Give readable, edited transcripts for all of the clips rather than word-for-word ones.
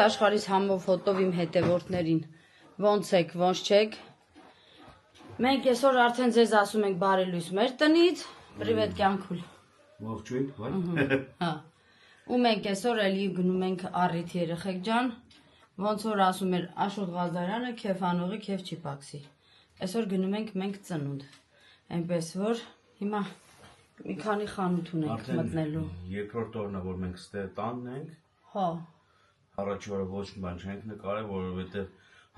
աշխարհից համով հոտով իմ հետևորդներին ոնց եք, ոնց չեք։ Մենք այսօր արդեն ձեզ ասում ենք բարի լույս մեր տնից, պրիվետ կյանքուլ։ Ողջույն, վայ։ Հա։ Ու մենք այսօր էլի գնում ենք առիթ երեխեք ջան, ոնց որ ասում էր Աշոտ Ղազարյանը, քեֆ անողի քեֆ չի պակսի։ Այսօր գնում ենք մենք ծնունդ։ Այնպես որ հիմա մի քանի խանութ ունենք մտնելու։ Երկրորդ օրն է, որ մենք ստե տանն ենք։ Հա։ Առաջի օրը ոչ մի բան չենք նկարել, որովհետև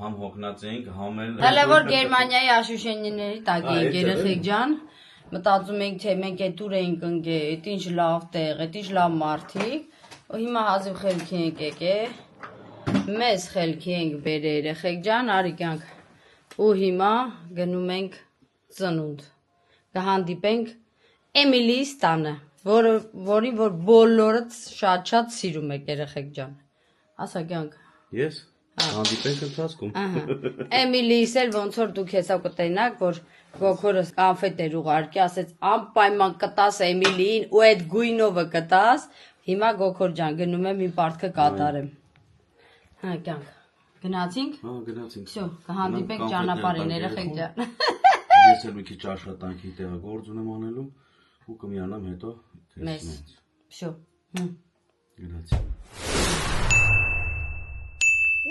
համ հոգնած էինք, համ էլ Հələ որ Գերմանիայի աշուշենիների տակ էինք երեխեք ջան, մտածում էինք թե մենք այդ ուր էինք ընկել, այդ ինչ լավ տեղ, այդ ինչ լավ մարդիկ, ու հիմա հազիվ խելքի ենք եկել, մեզ խելքի ենք բերել երեխեք ջան, արի կյանք, ու հիմա գնում ենք ծնունդ, կհանդիպենք Էմիլի's տանը, որին որ բոլորը շատ սիրում եք երեխեք ջան, ասա կյանք։ Ես հանդիպենք ընթացքում։ Էմիլի's էլ ոնց որ դուք հեսա կտենաք, որ գոքորս կոնֆետ էր ուղարկի, ասեց անպայման կտաս Էմիլիին ու այդ գույնովը կտաս, հիմա գոքոր ջան գնում եմ իմ պարտքը կատարեմ։ Հա կյանք, գնացինք։ Հա գնացինք։ Всё, կհանդիպենք ճանապարհին երեխեք ջան։ Ես էլ մի քիչ աշխատանքի տեղը գործ ունեմ անելու ու կմիանամ հետո Մեզ։ Всё։ Գնացինք։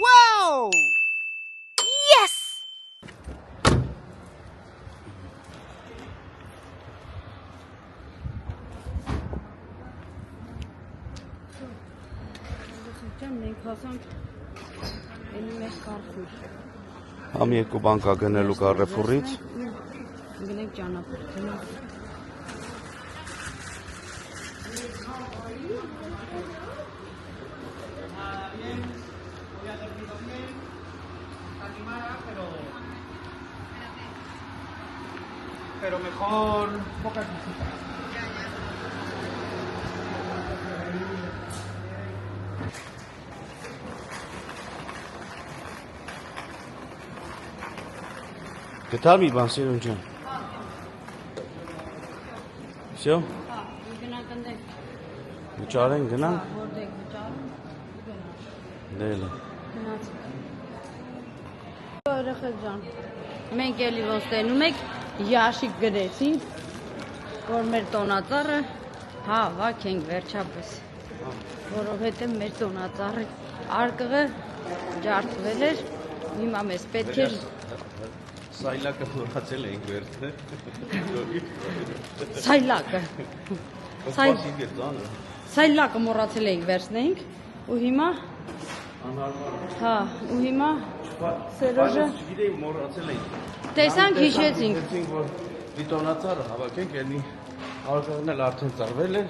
Wow! Yes! Մենք հասանք էլի մեր Կարֆուր։ Համ երկու բան կա գնելու Կարեֆուրից։ Գնենք ճանապարհ, գնանք։ Pero mejor pocas visitas. ¿Qué tal mi bansiero ջան։ Всё։ Հա, գնանք ընդ։ Վճարեն գնանք։ Որտեղ վճարում, գնանք։ Դելը։ Գնացինք։ Երեխեք ջան, մենք էլի ոնց տենում ենք, յաշիկ գրեցինք, որ մեր տոնածառը հավաքենք վերջապես, որովհետև մեր տոնածառի արկղը ջարդվել էր, հիմա մեզ պետք էր Սայլակը մոռացել էինք վերցնել։ սայլակը, Սպասի գծանը։ սայլակը մոռացել էինք վերցնեինք, ու հիմա, հա, ու հիմա Սերոժը Չգիտեի մոռացել էինք։ տեսանք հիշեցինք։ Տեսինք որ դիտոնացարը հավաքենք, էլի արկղն էլ արդեն ծառվել էր։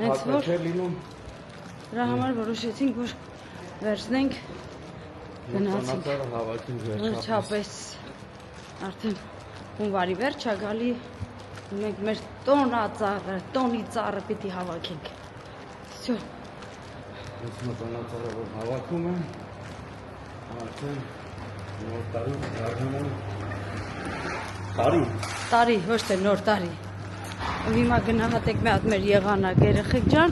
Նենց որ Չէր լինում։ դրա համար որոշեցինք, որ վերցնենք գնացինք։ Դիտոնացարը հավաքենք վերջապես։ Վերջապես արդեն հունվարի վերջ է գալի, մենք մեր տոնածառը, տոնի ծառը պիտի հավաքենք։ Всё։ Ես տոնածարը որ հավաքում եմ, արդեն նոր տարի դառնում եմ Տարի, ոչ թե նոր տարի։ Ու հիմա գնահատեք մի հատ մեր եղանակ երեխեք ջան,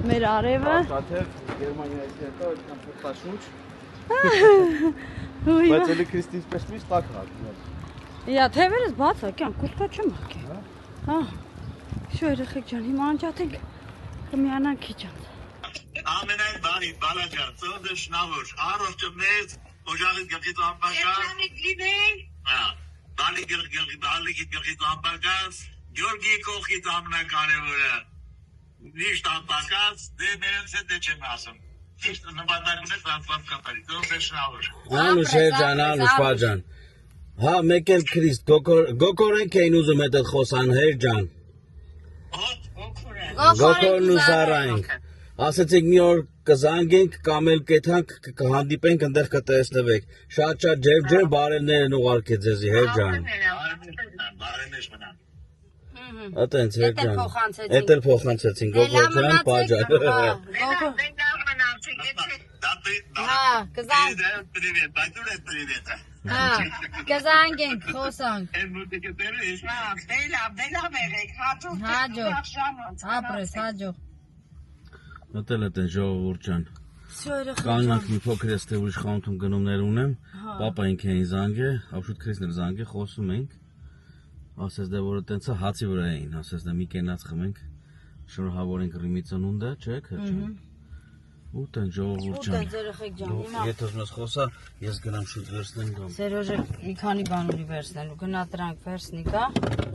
մեր արևը։ Շատեր Գերմանիայից հետո այդքան փոխաշուչ։ Ու հիմա Բայց էլի Քրիստինս պես միշտ տակ հագնել։ Իա թևերս բաց է, կյան կուտկա չեմ հագի։ Հա։ Շո երեխեք ջան, հիմա անջատենք կմիանանք քիչ անց։ Ամենայն բարի բալաջան, ծննդը շնավոր, առողջը մեծ, օջախից գլխից անպարկած։ Բալի գլխից անպարկած, Գյորգի կողքից ամենակարևորը։ Միշտ անպարկած, դե մերենց հետ դե չեմ ասում։ Ճիշտ նպատակն է տրանսպորտ կապարի, ծննդը շնավոր։ Անուշ ջան, Անուշ բաժան։ Հա, մեկ էլ Քրիստ, գոկորենք էին ուզում այդ խոսան հեր ջան։ Գոկորն ու Սարայինք։ Ասացիք մի օր կզանգենք կամ էլ կեթանք կհանդիպենք ընդեղ կտեսնվեք։ Շատ ջեր բարելներ են ուղարկել ձեզի հեր ջան։ Բարենեշ մնան։ Ատենց հեր ջան։ Էդ էլ փոխանցեցին գոկոր ջան, բաժան։ Հա, կզանգ։ Привет. Հա, կզանգենք, խոսանք։ Հաջող։ Ապրես, հաջող։ Ատել ժողովուրդ ջան։ Всё երեխեք Կանգնանք մի փոքր էստե ուրիշ խանութում գնումներ ունեմ։ Պապա ինքն զանգ է, ապշուտ Քրիսներ զանգ է, խոսում ենք։ Ասես դե որը տենցա հացի վրա էին, ասես դե մի կենաց խմենք։ Շնորհավոր ենք Ռիմի ծնունդը, չէ՞, քեզ։ Ուտեն ժողովուրդ ջան։ Ուտեն երեխեք ջան, հիմա Եթե ուզում ես խոսա, ես գնամ շուտ վերցնեմ գամ։ Սերոժը մի քանի բան ունի վերցնելու, գնա դրանք վերցնի կա։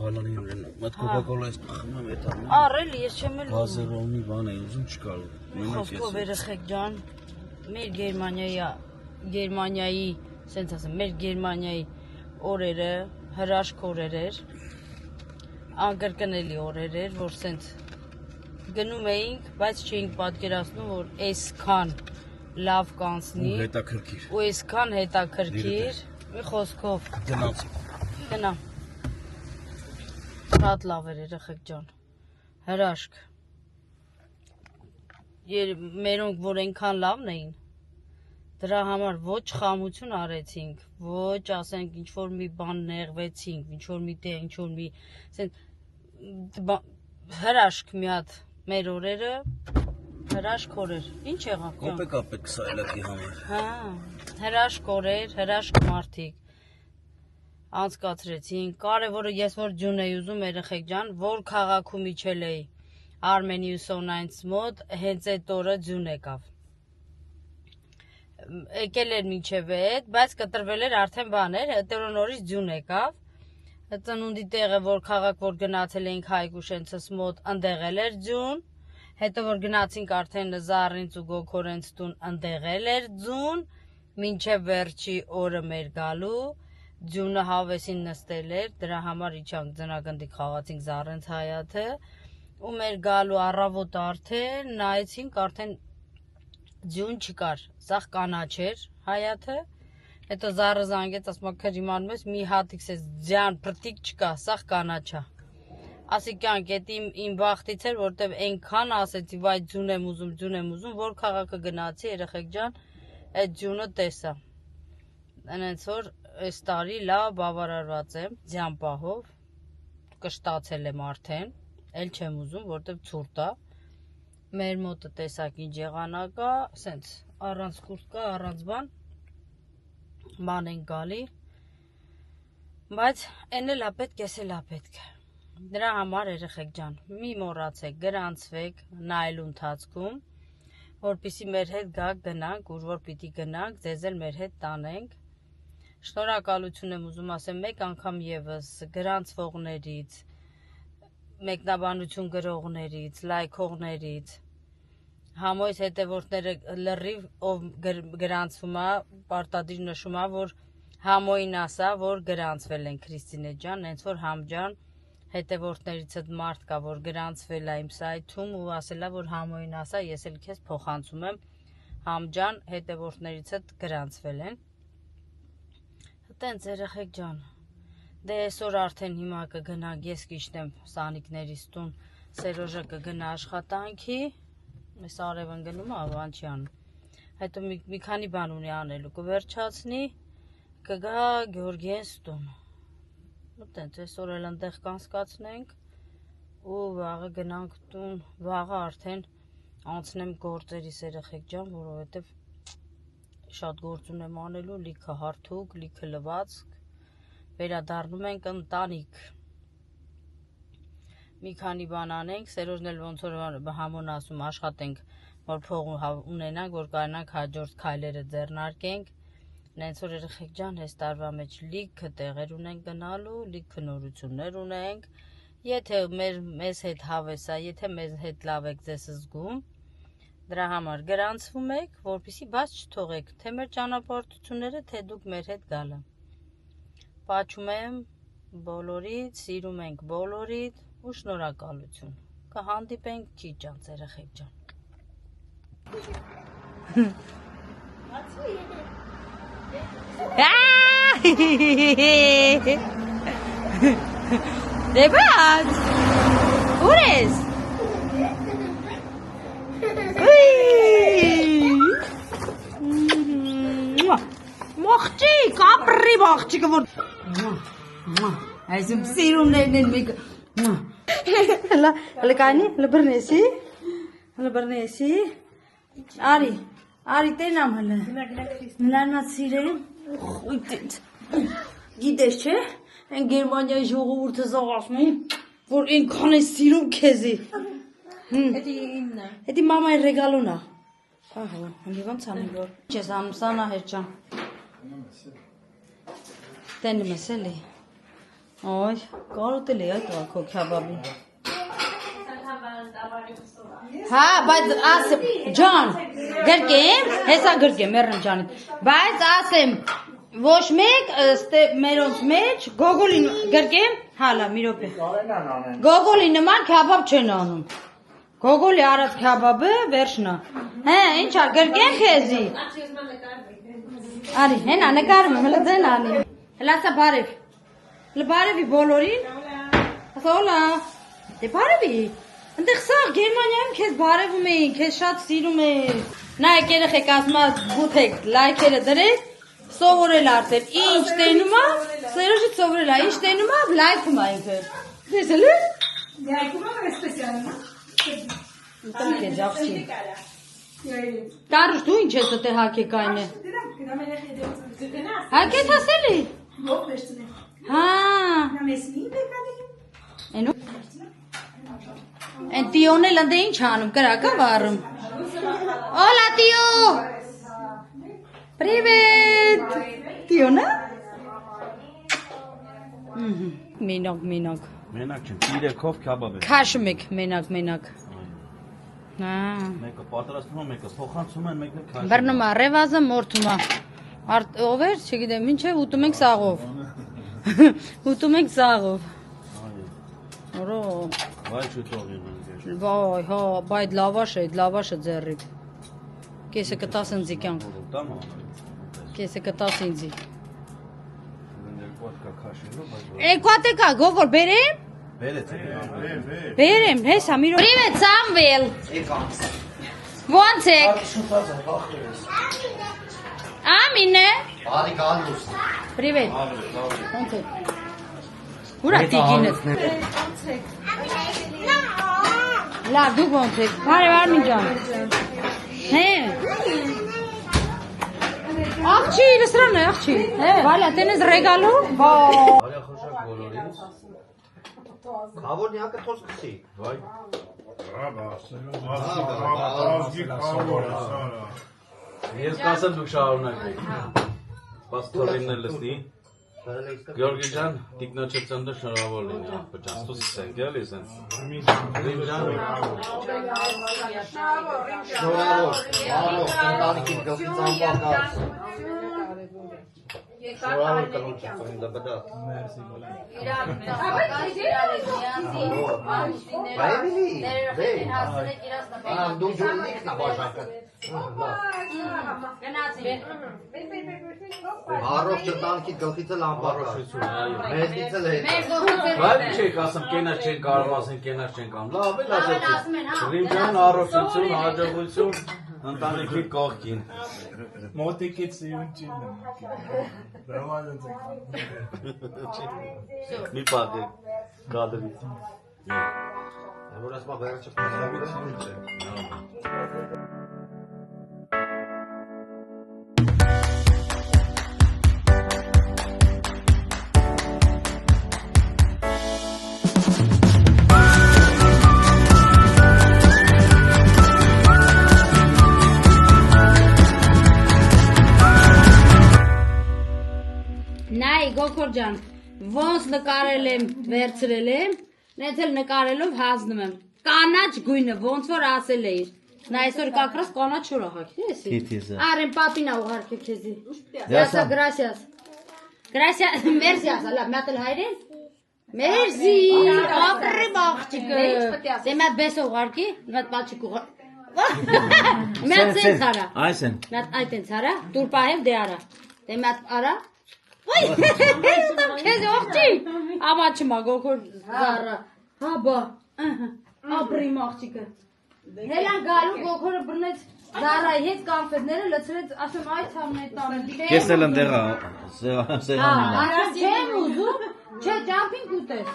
Բալանի ունեն, մոտ Coca-Cola ես խմեմ էտա։ Առել ես չեմ էլ Գազերոնի բան է, ուզում չկար։ խոսքով երեխեք ջան, մեր Գերմանիայի, սենց ասեմ, մեր Գերմանիայի օրերը հրաշք օրեր էր, անկրկնելի օրեր էր, որ սենց գնում էինք, բայց չէինք պատկերացնում, որ այսքան լավ կանցնի ու այսքան հետաքրքիր, մի խոսքով գնա, շատ լավ էր երեխեք ջան, հրաշք, մերոնք, որ այնքան լավն էին, դրա համար ոչ խամություն արեցինք, ոչ ասենք ինչ-որ մի բան նեղվեցինք, ինչ-որ մի տեղ, ինչ-որ մի հրաշք մի հատ մեր օրերը, հրաշք օրեր, ինչ եղավ ջան։ Կոպեկ սայլակի համար։ Հա, հրաշք օրեր, հրաշք մարդիկ անցկացրեցինք, կարևորը ես որ ջուն էի ուզում երեխեք ջան, որ քաղաքում իջել էի Արմենի ու Սոնայից մոտ, հենց այդ օրը ջուն եկավ։ Եկել էր մինչև այդ, բայց կտրվել էր արդեն բաներ, այդ օրը նորից ջուն եկավ։ Ծնունդի տեղը, որ քաղաք, որ գնացել էինք Հայկուշենցս մոտ, ընդեղել էր ջուն, հետո որ գնացինք արդեն Զառինց ու Գոքորենց տուն, ընդեղել էր ջուն, մինչև վերջի օրը մեր գալու, ջունը հավեսին նստել էր, դրա համար իջանք ձնագնդիկ խաղացինք Զառենց Հայաթը, ու մեր գալու առավոտ արդեն նայեցինք, արդեն ջուն չկար, սաղ կանաչ էր Հայաթը, հետո Զառը զանգեց, ասում քեզ իմանում ես, մի հատ իքսես ջան, պրտիկ չկա, սաղ կանաչա։ Ասի կյանք, էդ իմ բախտից էր, որտեվ այնքան ասեցի, վայ ջուն եմ ուզում, որ քաղաքը գնացի, երեխեք ջան, այդ ջունը տեսա։ Այնց որ այս տարի լավ բավարարված եմ, ձյան պահով, կշտացել եմ արդեն, էլ չեմ ուզում, որտեվ ցուրտ է։ Մեր մոտը տեսակ ինչ եղանակ է, սենց առանց կուրտկա, առանց բան են գալի, բայց են էլ ապետք, ես էլ ապետք։ Դրա համար երեխեք ջան, մի մոռացեք, գրանցվեք նայելու ընթացքում, որպեսզի մեր հետ գաք գնանք, ուր որ պիտի գնանք, ձեզ էլ մեր հետ տանենք։ Շնորհակալություն եմ ուզում ասեմ մեկ անգամ եւս գրանցվողներից, մեկնաբանություն գրողներից, լայքողներից, համոյս հետևորդները լրիվ ով գրանցվում է, պարտադիր նշում է, որ համոյին ասա, որ գրանցվել են Քրիստինե ջան, հենց որ համ ջան հետևորդներից այդ մարդ կա, որ գրանցվել է իմ սայթում ու ասել է, որ համոյին ասա, ես էլ քեզ փոխանցում եմ, համ ջան հետևորդներից այդ գրանցվել են։ Տենց երեխեք ջան, դե այսօր արդեն հիմա կգնանք, ես կիջնեմ Սանիկներիս տուն, Սերոժը կգնա աշխատանքի, այս արևն գնում է, բան չի անում։ Հետո մի քանի բան ունի անելու, կվերջացնի, կգա Գյորգիենց տուն։ Տենց այսօր էլ այնտեղ կանցկացնենք ու վաղը գնանք տուն, վաղը արդեն անցնեմ գործերիս երեխեք ջան, որովհետև շատ գործ ունեմ անելու, լիքը հարթուկ, լիքը լվացք, վերադառնում ենք ընտանիք։ Մի քանի բան անենք, Սերոժն էլ ոնց որ համոն ասում, աշխատենք, որ փող ունենանք, որ կարողանանք հաջորդ քայլերը ձեռնարկենք։ Նենց որ երեխեք ջան, այս տարվա մեջ լիքը տեղեր ունենք գնալու, լիքը նորություններ ունենք։ Եթե մեզ հետ հավես է, եթե մեզ հետ լավ եք ձեզ զգում, դրա համար գրանցվում եք, որպեսզի բաց չթողեք, թե մեր ճանապարհորդությունները, թե դուք մեր հետ գալը։ Պաչում եմ բոլորիդ, սիրում ենք բոլորիդ ու շնորհակալություն։ Կհանդիպենք քիչ անց երեխեք ջան։ Դեբաց, ուր ես։ Մոխջիկ, ապրի մոխջիկը որ այսում սիրումներն են մեկ հլա կանի, հլա բրնեսի Արի, Արի տենամ հլը։ Նրանց սիրեմ։ Ուտենց։ Գիտես չէ, այն Գերմանիայի ժողովուրդը զաղացում էին, որ այնքան է սիրում քեզի։ Էդի մամայի ռեգալուն է։ Ահա, ինձ ոնց անի որ։ Չես անում Սանա հերջան։ Տենի մսելի։ Ոյ, կարոտել է այդ քո քաբաբի։ Հա, բայց ասեմ, ջան, գրկեմ, հեսա գրկեմ, մեռնեմ ջանիդ։ Բայց ասեմ, ոչ մեկ մերոնց մեջ գոգոլին գրկեմ, հալա, մի րոպե։ Գոգոլի նման քաբաբ չեն անում։ Գոգոլի արած քաբաբը վերջնա։ Հե, ինչ ա, գրկեմ քեզի։ Արի, հենա նկարում եմ, հələ ձեն անի։ Հլացա բարև։ Հələ բարևի բոլորին։ Ասոլա։ Դե բարևի։ Այնտեղ սաղ Գերմանիայում քեզ բարևում էին, քեզ շատ սիրում էին։ Նայեք երեխեք ասում ա գութեք, լայքերը դրեք, սովորել արդեն։ Ինչ տենում ա, Սերոժից սովորել ա, ինչ տենում ա, լայքում ա ինքը։ Տեսել է։ Լայքում ա սպեսիալ։ Ուտենք է ջախսի։ Կարուշ դու ինչ ես դե հակեք այն է։ Հակետ հասելի։ Հա։ Են տիոն էլ ընդ ինչ անում, կրակա վառում։ Օլա տիո։ Պրիվետ։ Տիոնա։ Մենակ։ Մենակ չեմ, իրեքով քաբաբ է։ Քաշում եք մենակ։ Հա։ Մեկը պատրաստում է, մեկը փոխանցում են, մեկը քաշում։ Բռնում ա, ռևազը մորթում ա։ Ով էր, չգիտեմ, ինչ է, ուտում ենք սաղով։ Ուտում ենք սաղով։ Որո։ Վայ չուտողին են։ Վայ, հա, բայց լավաշը ձեռիդ։ Կեսը կտաս ինձի կյանք։ Կեսը կտաս ինձի։ Էկվատեկա, գոգոր, բերեմ։ Բերեմ, հեսա, մի րոպե։ Պրիվետ, Սամվել։ Ոնց եք։ Ամինե։ Արի գալուս։ Պրիվետ։ Ոնց եք։ Ուրա տիգինս։ Լավ, դուք ոնց եք։ Բարև Արմին ջան։ Հե։ Աղջի, լսրան է, աղջի։ Վալա, տենես ռեգալու։ Արյա խոշակ բոլորից։ Քավորնյակը թող սկսի։ Վայ։ Ես կասեմ դուք շարունակեք։ Սպաս թորիններ լսնի։ Գյորգի ջան, տիկնոջը ծնդը շնորհավոր լինի, աղբջան, ստուս ենք, էլի զեն։ Ռիմ ջան։ Շնորհավոր, ընտանիքի գլխից անպակաս։ Շնորհավոր կնոջ ծննդը բդա։ Բայելի, դե։ Դու ջուրնիկն ա բաժակը։ Առողջ ընտանիքի գլխից էլ անպակաս։ Մեզնից էլ հետ։ Բայց չեք ասում, կենաց չեն կարող ասեն, կենաց չեն կամ։ Լավ էլ ասեցիք։ Ռիմ ջան, առողջություն, հաջողություն, ընտանիքի կողքին։ Մոտիկից սիրուն չին Մի պահեք, կադրից։ Որ ասմա վերջը փոխավորը։ Նայ, գոքոր ջան, ոնց նկարել եմ, վերցրել եմ, նենց էլ նկարելով հազնում եմ։ Կանաչ գույնը, ոնց որ ասել էիր։ Նա այսօր կակրաս կանաչ շոր աղաքի, էսի։ Արեմ պապինա ուղարկե քեզի։ Դասա, գրասիաս։ Գրասիաս, մերսի ասա, լավ, մի հատ էլ հայրեն։ Մերսի, ապրի բաղջիկը։ Դե մի հատ բես ուղարկի, մի հատ պալչիկ ուղարկի։ Մի հատ սենց արա։ Այս են։ Մի հատ այդ ենք արա, դուր պահեմ դե արա։ Դե մի հատ արա։ Ոյ, քեզ օղջի։ Աբա չմա գոքոր զառա։ Հաբա, ապրի մաղջիկը։ Հելան գալու գոքորը բռնեց զառայի հետ կանֆետները լցրեց, ասում այ ցամն է տանը։ Ես էլ ընդեղա սեղանին։ Արա չեմ ուզում, չէ ճամփինգ ուտես։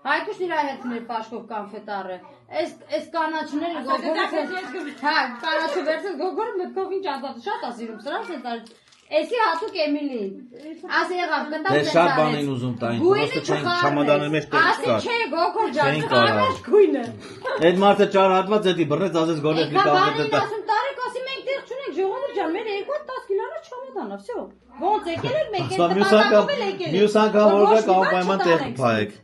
Հայկուշն իր հետներ պաշկով կոնֆետարը։ Այս կանաչները գոգորը հա, կանաչը վերցես գոգորը մտքով ինչ ազատ շատ է սիրում, սրանց է տալ։ Էսի հատուկ Էմիլի։ Ասի եղավ կտավ Դե շատ բանին ուզում տային, պրոստը չենք չամադանի մեջ տեղ ասի չկար։ չէ գոգոր ջան, Չենք կարող։ առաջ գույնը։ Այդ մարդը ճարհատված էդի բռնեց ասես գոլետ մի Բանին կապ ասում տարեք ասի մենք տեղ չունենք ժողովուրդ ջան, մեր 2-10 կիլոը չամադանա, վсё։ Ոնց եկել եք մեկ Սա մյուս անգամ որ գաք անպայման տեղ կփայեք։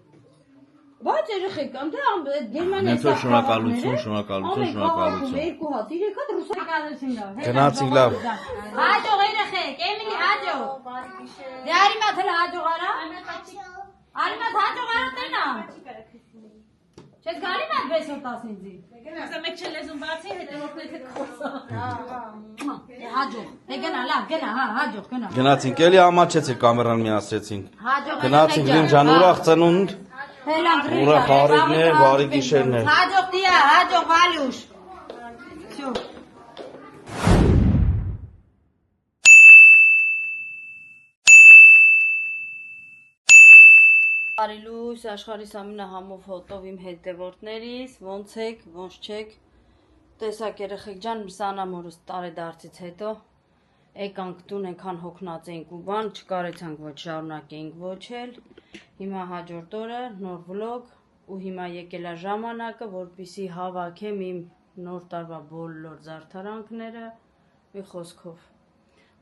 Բայց երեխեք, դե Գերմանիա Նետո շնորհակալություն, շնորհակալություն։ Երկու հատ, 3 հատ ռուսական։ Գնացինք լավ։ Հաջող երեխեք, Էմիլի հաջող։ Դե արիմատ հələ հաջող արա։ Արիմատ հաջող արա տենա։ Չես գալի մատ 6 հատ 15-ի։ Ասա մեկ չէ լեզուն բացի, հետևորդն հետ խոսա։ Դե հաջող։ Դե գնա, լավ, գնա, հա, հաջող, գնա։ Գնացինք, էլի ամաչեցի կամերան միացրեցինք։ Հաջող։ Գնացինք Լին ջան ուրախ ծնունդ։ Ուրախ հարիկներ, բարի գիշերներ։ Հաջող դիա, հաջող Վալյուշ։ Всё։ Արիլուս աշխարհիս ամենահամով հոտով իմ հետևորդներից, ոնց եք, ոնց չեք։ Տեսակ երեխեք ջան, Սանամորս տարեդարձից հետո եկանք տուն այնքան հոգնած էինք ու բան, չկարեցանք ոչ շարունակեինք ոչել։ Հիմա հաջորդ օրը նոր վլոգ ու հիմա եկել է ժամանակը, որպեսզի հավաքեմ իմ նոր տարվա բոլոր զարդարանքները մի խոսքով։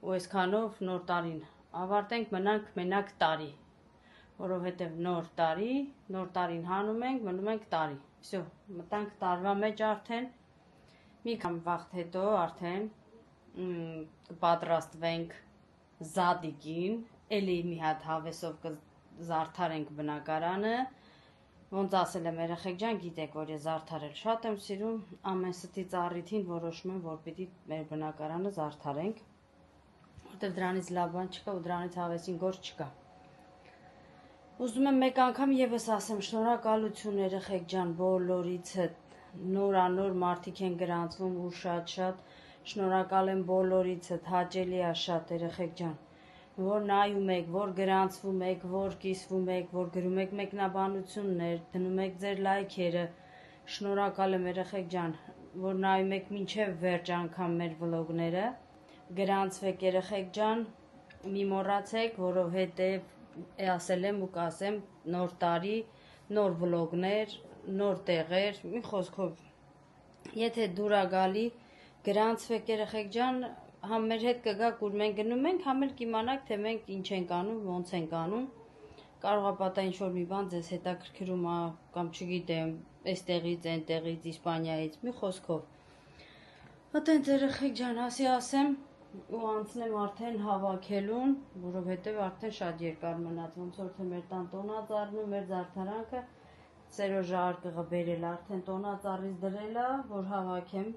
Ու այսքանով նոր տարին ավարտենք, մնանք մենակ տարի, որովհետև նոր տարին հանում ենք, մնում ենք տարի։ Всё, մտանք տարվա մեջ արդեն։ Մի քանի վաղ հետո արդեն կպատրաստվենք Զադիկին, էլի մի հատ հավեսով կզարդարենք բնակարանը, ոնց ասել եմ երեխեք ջան, գիտեք, որ ես զարդարել շատ եմ սիրում, ամեն ստից առիթին որոշում եմ, որ պիտի մեր բնակարանը զարդարենք, որտեղ դրանից լավ բան չկա ու դրանից հավեսին գործ չկա։ Ուզում եմ մեկ անգամ եւս ասեմ շնորհակալություն երեխեք ջան բոլորիցը, նորանոր մարդիկ են գրանցվում ու շատ շնորհակալ եմ բոլորիցդ, հաճելի է շատ երեխեք ջան, որ նայում եք, որ գրանցվում եք, որ կիսվում եք, որ գրում եք մեկնաբանություններ, դնում եք ձեր լայքերը, շնորհակալ եմ երեխեք ջան, որ նայում եք մինչև վերջ անգամ մեր վլոգները, գրանցվեք երեխեք ջան, մի մոռացեք, որովհետև ասել եմ ու կասեմ, նոր տարի, նոր վլոգներ, նոր տեղեր, մի խոսքով, եթե դուր ա գալի, գրանցվեք երեխեք ջան, համ մեր հետ կգաք, ուր մենք գնում ենք, համ էլ կիմանաք, թե մենք ինչ ենք անում, ոնց ենք անում, կարող է պատահ ինչ-որ մի բան ձեզ հետաքրքրում է, կամ չգիտեմ, այստեղից, այնտեղից, Իսպանիայից, մի խոսքով։ Այդտենց երեխեք ջան, ասեմ, ու անցնեմ արդեն հավաքելուն, որովհետև արդեն շատ երկար մնաց, ոնց որ թե մեր տան տոնածառն ու մեր զարդարանքը Սերոժը արկղը բերել արդեն տոնածառից դրել է, որ հավաքեմ։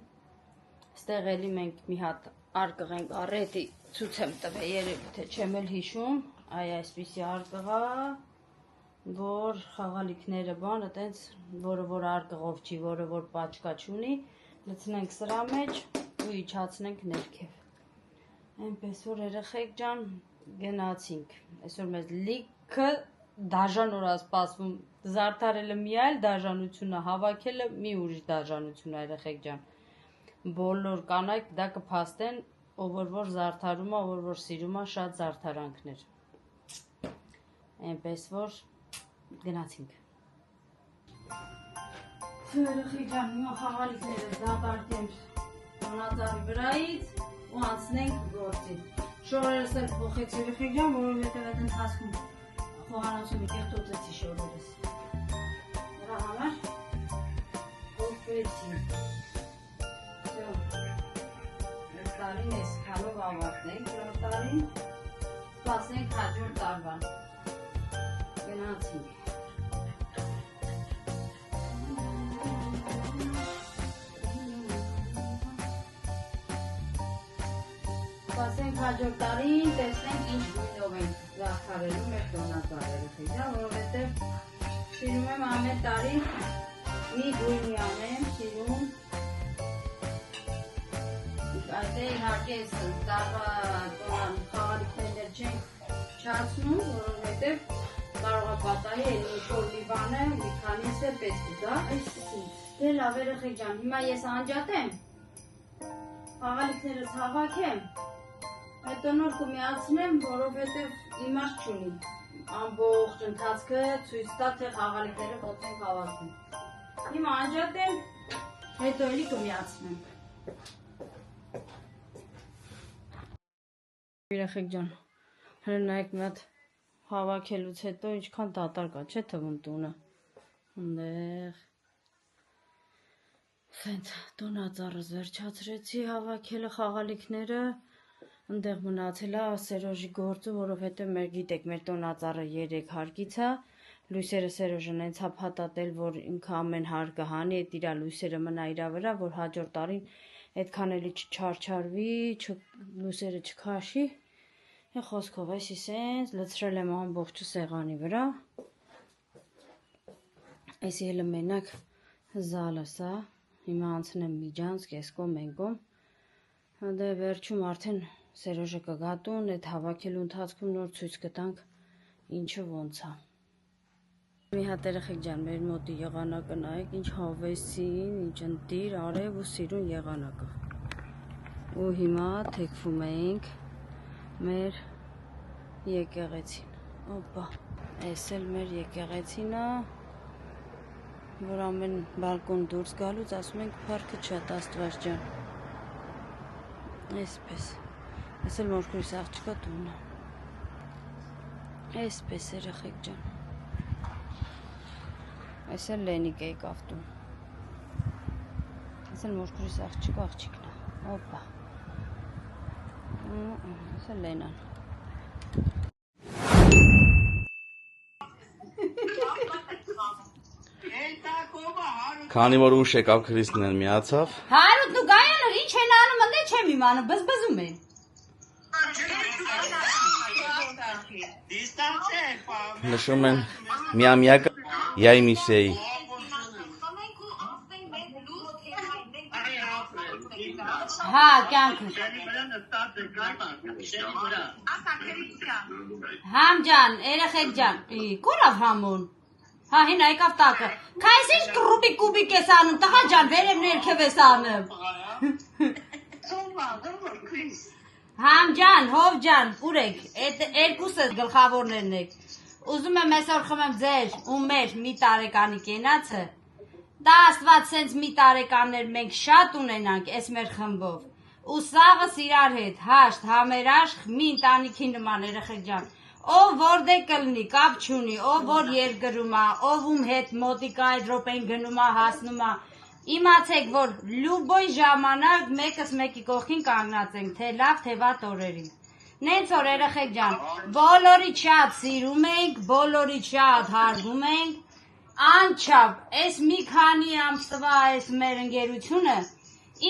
Ստեղ էլի մենք մի հատ արկղ ենք առետի ցույց եմ տվել, երևի թե չեմ էլ հիշում, այ այսպիսի արկղ է, որ խաղալիքները բան, այտենց որը որ արկղով չի, որը որ պաչկա չունի, լցնենք սրա մեջ ու իջացնենք ներքև։ Այնպես որ երեխեք ջան, գնացինք, այսօր մեզ լիքը դաժան օր ասպասվում, զարդարելը մի այլ դաժանություն է, հավաքելը մի ուրիշ դաժանություն է երեխեք ջան, բոլոր կանայք դա կփաստեն, ով որ զարդարում է, ով որ սիրում է շատ զարդարանքներ, այնպես որ գնացինք։ Երեխեք ջան, հիմա խաղալիքները դատարկեմ տոնածառի վրայից ու անցնենք գործին։ Շորերս էլ փոխեցի երեխեք ջան, որովհետև այդ ընթացքում խոհանոցում մի կեղտոտեցի շորերս։ Դրա համար փոխեցի։ Всё։ Այս տարին այսքանով ավարտենք, նոր տարին սպասենք հաջորդ տարվան։ Գնացինք։ Սպասենք հաջորդ տարին, տեսնենք ինչ գույնով ենք զարդարելու մեր տոնածառերը, որովհետև սիրում եմ ամեն տարի մի գույնի անեմ, սիրում։ Այդ է իհարկե տարվա խաղալիքներ չենք չացնում, որովհետև կարող է պատահի ինչ-որ մի բանը մի պետք է դա, այսպեսի։ Դե լավ երեխեք ջան, հիմա ես անջատեմ։ Խաղալիքներս հավաքեմ։ Հետո նոր կմիացնեմ, որովհետև իմաստ չունի։ Ամբողջ ընթացքը ցույց տա, թե խաղալիքները ոնց են հավաքվում։ Հիմա անջատեմ, հետո էլի կմիացնեմ։ Երեխեք ջան, հենց նայեք մի հատ հավաքելուց հետո ինչքան դատարկ է, չէ՞ թվում տունը։ Այնտեղ Սենց տոնածառը զվերջացրեցի հավաքելը խաղալիքները, այնտեղ մնացել է Սերոժի գործը, որովհետև մեր գիտեք, մեր տոնածառը 3 հարկից է, լույսերը Սերոժն հենց է փաթաթել, որ ինքը ամեն հարկը հանի, այդ իր լույսերը մնա իր վրա, որ հաջորդ տարին այդքան էլի չչարչարվի, լույսերը չքաշի։ Խոսքով այսի սենց լցրել եմ ամբողջը սեղանի վրա։ Այսի հելը մենակ զալս է։ Հիմա անցնեմ Միջանցք, այս կողմ են կողմ։ Դե վերջում արդեն Սերոժը կգատուն, այդ հավաքելու ընթացքում նոր ցույց կտանք ինչը ոնց է։ Մի հատ երեխեք ջան, մեր մոտի եղանակը նայեք, ինչ հավեսին, ինչ ընտիր, արև ու սիրուն եղանակը։ Ու հիմա թեքվում ենք մեր եկեղեցին։ Օպա, այս էլ մեր եկեղեցին է, որ ամեն բալկոն դուրս գալուց ասում ենք փառքը շատ Աստված ջան։ Այսպես։ Այս էլ մորքուրիս աղջկա տունը։ Այսպես երեխեք ջան։ Այս էլ Լենիկ էի կավտում։ Այս էլ մորքուրիս աղջիկն է։ Օպա։ Այս էլ Լենան։ Քանի որ ուշ եկավ Քրիստինեն միացավ։ Հարուտ դու գայանր ինչ են անում, ընդ չեմ իմանում, բզբզում են։ Նշում են միամյակը Յայ Միսեի։ Հա, կյանքը։ Համ ջան, երեխեք ջան, կորավ համոն։ Հա, հին եկավ տակը։ Քայս ինչ կուբիկ կուբիկ ես անում, տղա ջան, վերև ներքև ես անում։ Համ ջան, հով ջան, ուրեք, այդ երկուսը գլխավորներն եք։ Ուզում եմ այսօր խմեմ ձեր ու մեր մի տարեկանի կենացը։ Դա Աստված սենց մի տարեկաններ մենք շատ ունենանք այս մեր խմբով։ Ու սաղս իրար հետ, հաշտ, համերաշխ, մի ընտանիքի նման երեխեք ջան։ Ով որտեղ կլինի, կապ չունի, ով որ երկրում է, ով ում հետ մոտիկա այդ րոպեին գնում է, հասնում է։ Իմացեք, որ լուբոյ ժամանակ մեկս մեկի կողքին կանգնած ենք, թե լավ, թե վատ օրերին։ Նենց որ երեխեք ջան, բոլորի շատ սիրում ենք, բոլորի շատ հարգում ենք, անչափ, այս մի քանի ամսվա այս մեր ընկերությունը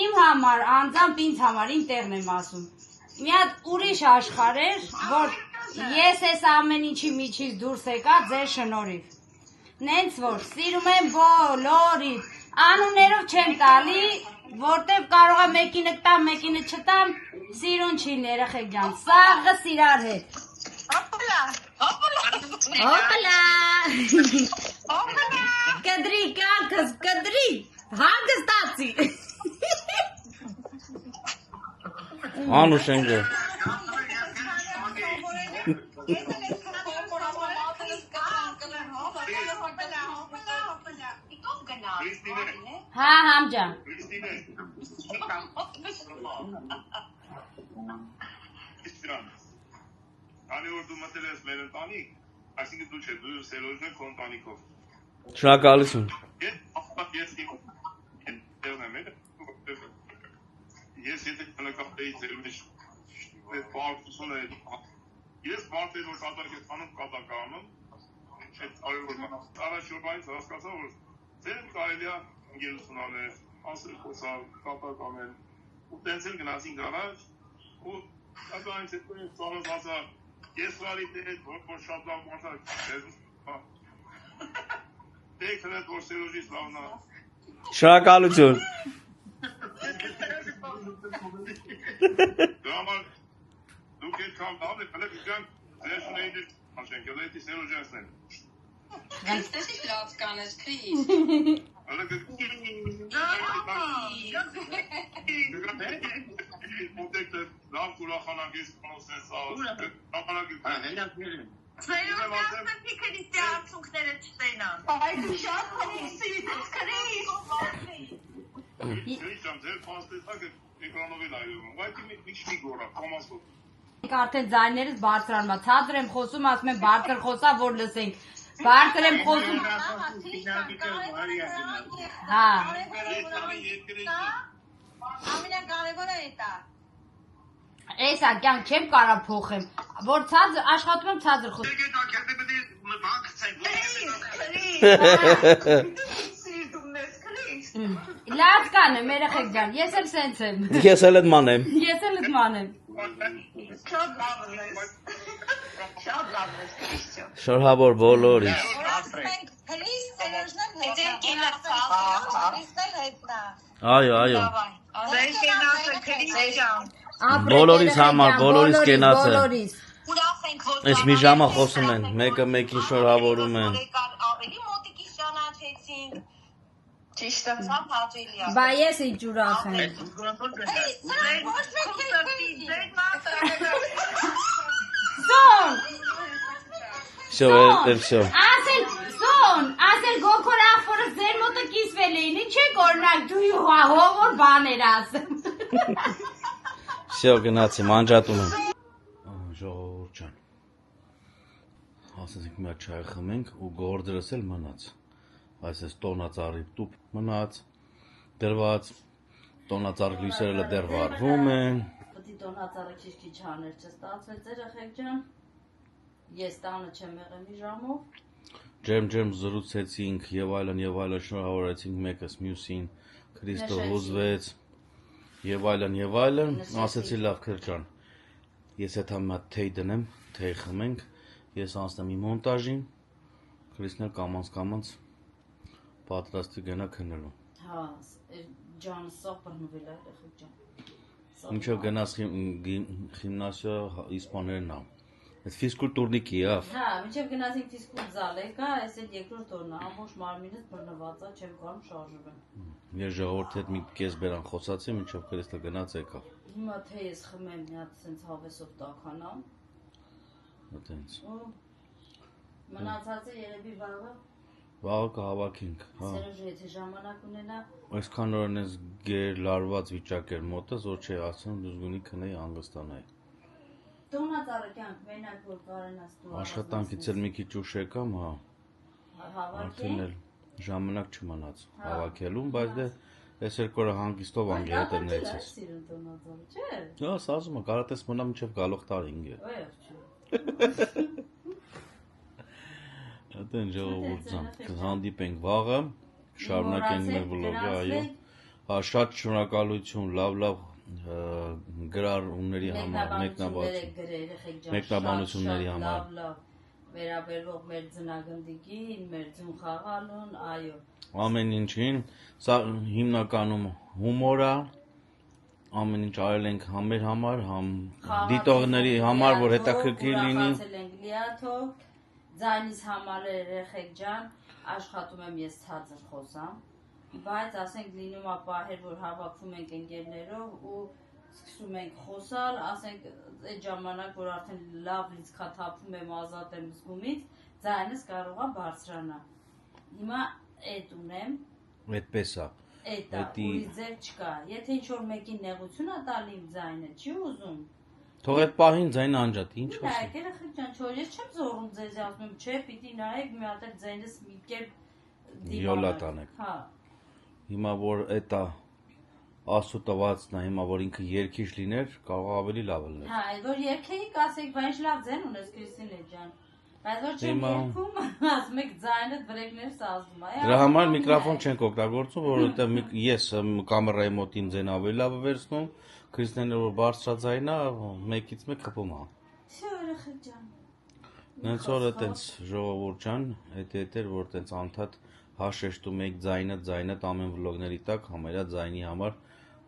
իմ համար, անձամբ ինձ համար, իմ տեղն եմ ասում։ Մի հատ ուրիշ աշխարհ էր, որ ես այս ամեն ինչի միջից դուրս եկա ձեր շնորհիվ։ Նենց որ սիրում եմ բոլորիդ, անուններով չեմ տալի, որտեվ կարող է մեկինը տամ, մեկինը չտամ, սիրուն չի երեխեք ջան, սաղս իրար հետ։ Հոպլա։ Կդրի կյանքս, կդրի, հանգստացի։ Անուշ ընկեր։ Հա, համ ջան։ Քանի որ դու մտել ես մեր ընտանիք, այսինքն դու չէ, դու Սերոժն քո ընտանիքով։ Շնորհակալություն։ Ես եթե կնկատեի ձեր մեջ պարտությունը, ես պարտել որ կատակ ես անում կատականում, այդ առաջորդայից հասկացա, որ ձեր կարելի է ընկերություն անել, ասել խոսալ, կատակ անել, ու տենց էլ գնացինք առաջ, ու կատակից հետո ես ծանոց ասա, ես վարի դետ, որ շատ լավ մարդակ, դեքն էտ, որ Սերոժից լավնա։ Շնորհակալություն։ Դրամար դուք այդքան լավ եք, հələ գանք ձեր շնեյդի անշենք, ելայտի Սերոժյանցն են։ Das ist Laufganes Krieg. Արդեն ձայներս բարձրանում է, ցածր եմ խոսում, ասում եմ բարձր խոսա, որ լսենք, բարձր եմ խոսում, հա, էսա կյանք չեմ կարա փոխեմ, որ ցածր, աշխատում եմ ցածր խոսում, լավ կանը, մերեխեք ջան, ես էլ սենց եմ, Ես էլ եմ մանեմ։ ես էլ ըդման եմ, Շնորհավոր բոլորիս։ Այո, այո։ Բոլորիս համար, բոլորիս կենացը։ Այս մի ժամը խոսում են, մեկը մեկին շնորհավորում են։ բա ես ինչ ուրախ եմ, Սոն, Всё, всё։ ասել գոքոր ախորս ձեր մոտը կիսվել էին, ինչ եք օրնակ դու հովոր բաներ ասեմ, Всё, գնացի, մանջատում եմ։ Ժողովուրդ ջան։ Ասենք մի հատ չայ խմենք ու գորդրս էլ մնաց։ Այսպես տոնածառի տուփ մնաց, դրված, տոնածառի լույսերը դեռ վառվում են։ Պտի տոնածառը քիչ հաներ չստացվեց երեխեք ջան, ես տանը չեմ եղել մի ժամով, Ջերմ զրուցեցինք եւ այլն, շնորհավորեցինք մեկս մյուսին, Քրիստո հուզվեց եւ այլն, ասեցի լավ քրճան։ Ես այդ համա թեյ դնեմ, թեյ խմենք, ես անցնեմ իմ մոնտաժին, Քրիստն էլ կամած պատրաստի գնա քնելու։ հա, ջան, սող բռնվել է երեխեք ջան, Ինչով գնաս գիմնասիա իսպաներն ա։ Այդ ֆիզկուլտուրնիկի է։ հա, մինչև գնացինք ֆիզկուլ զալ եկա, այս այդ երկրորդ օրն է, ամբողջ մարմինս բռնված է, չեմ կարում շարժվել, Ես ժողովրդի հետ մի կես բերան խոսացի, մինչև Քրիստը գնաց եկավ։ հիմա թե ես խմեմ մի հատ սենց հավեսով տականամ, Այդտենց։ ու մնացածը երևի վաղը, Վաղը կհավաքենք, հա։ Սերոժը եթե ժամանակ ունենա, Այսքան օրն ես գեր լարված վիճակ էր մոտս, որ չի ասում դու զգունի քնեի հանգստանայի։ տոնածառը կյանք, մենակ որ կարենաս դու Աշխատանքից էլ մի քիչ ուշ եկամ, հա։ Արդեն էլ ժամանակ չմնաց հավաքելուն, բայց դե այս երկու օրը հանգիստով անգի հետ եմ ներեցես։ սիրուն տոնածառը, չէ, Հա, ասում եմ, կարատես մնա մինչև գալող տարին է։ Այդեն ժողովուրդ ջան, կհանդիպենք վաղը, շարունակենք մեր վլոգը, այո։ Հա, շատ շնորհակալություն, լավ գրառումների համար, մեկնաբանությունների համար։ լավ վերաբերվող մեր ձնագնդիկին, մեր ձուն խաղալուն, այո, Ամեն ինչին, սա հիմնականում հումոր է, ամեն ինչ արել ենք համ մեր համար, համ դիտողների համար, որ հետաքրքիր լինի։ Խաղացել ենք լիաթով, ձայնից համար երեխեք ջան, աշխատում եմ ես ցածր խոսամ, բայց ասենք լինում է պահեր, որ հավաքվում ենք ընկերներով ու սկսում ենք խոսալ, ասենք այդ ժամանակ, որ արդեն լավ լիցքաթափվում եմ, ազատ եմ զգումից, ձայնս կարող է բարձրանա։ Հիմա այդ ունեմ, Այդպես է։ այդ է, ուրիշ ձև չկա։ Եթե ինչ-որ մեկին նեղություն է տալի իմ ձայնը, չի ուզում։ Թող այդ պահին ձայնը անջատի, ինչ Նայեք, ասեմ։ երեխեք ջան, չոր ես չեմ զորում ձեզ, ասում եմ, չէ, պիտի նայեք, մի հատ էլ ձայնս մի կերպ Յոլա տանեք։ Հա, Հիմա որ այդ է աստու տվածն է, հիմա որ ինքը երկիչ լիներ, կարող ավելի լավ լիներ։ հա, այդ որ երկեի կասեք, բա ինչ լավ ձեն ունես Կրիստինե ջան։ Բայց որ չեմ Հիմա- երկում, ասում եք ձայնդ բրեկներս ազդում է։ Դրա համար միկրոֆոն չենք օգտագործում, որովհետև ես կամերայի մոտ իմ ձեն ավելի լավ է վերցնում, Քրիստինը որ բարձրաձայն է, մեկից մեկ խփում է։ Всё, երեխեք ջան։ Նենց որ այտենց ժողովուրդ ջան, այդ էր որ այտենց անդադ հաշեշտում եք ձայնը ամեն վլոգների տակ համարյա ձայնի համար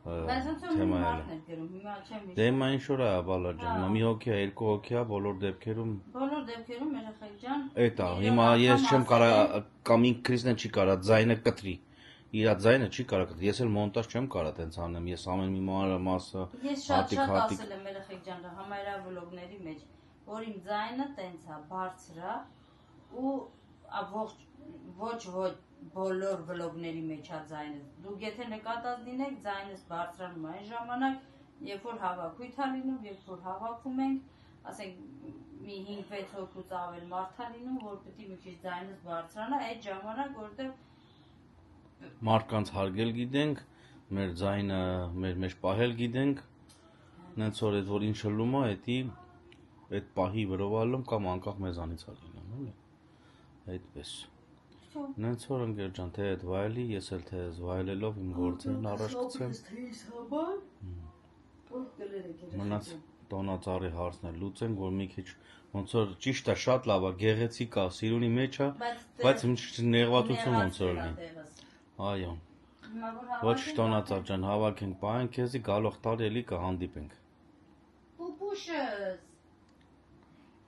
Բայց ոնց որ թեմայել է։ մարդն է գրում, հիմա չեմ Դե հիմա ինչ որ է բալա ջան, մի հոգի է, երկու հոգի է, բոլոր դեպքերում Բոլոր դեպքերում երեխեք ջան։ Էտա, հիմա ես չեմ կարա կամ ինք Քրիսնը չի կարա ձայնը կտրի։ Իրա ձայնը չի կարա կտրի։ Ես էլ մոնտաժ չեմ կարա տենց անեմ։ Ես ամեն մի մանրամասը Ես շատ ասել եմ երեխեք ջան, համայրա վլոգների մեջ, որ իմ ձայնը տենց է, բարձր է ու ոչ բոլոր վլոգների մեջ է ձայնը։ Դուք եթե նկատած լինեք, ձայնս բարձրանում է այն ժամանակ, երբ որ հավաքույթ է լինում, երբ որ հավաքում ենք, ասենք մի 5-6 հոգուց ավել մարդ է լինում, որ պետք է մի քիչ ձայնս բարձրանա, այդ ժամանակ որտեղ Մարդկանց հարգել գիտենք, մեր ձայնը մեր մեջ պահել գիտենք, նենց որ այդ որ ինչը լում է, այդ պահի վրով ալում կամ անկախ մեզանից է լինում, էլի։ Այդպես։ Նենց որ ընկեր ջան, թե այդ վայելի, ես էլ թե վայելելով իմ գործերն առաջ գցեմ։ Մնաց տոնածառի հարցն էլ լուծենք, որ մի քիչ ոնց որ ճիշտ է, շատ լավ է, գեղեցիկ է, սիրունի մեջ է, բայց նեղվածություն ոնց որ լինի։ Այո։ Ոչ տոնածառ ջան, հավաքենք, պահենք քեզի գալող տարի էլի կհանդիպենք։ Պուպուշս։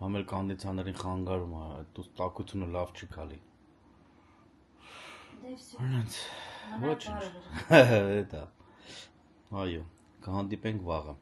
Համել կոնդիցիոներին խանգարում է, դու տակությունը լավ չի գալի։ Ոնց։ Ոչինչ։ Դա։ Այո, կհանդիպենք վաղը։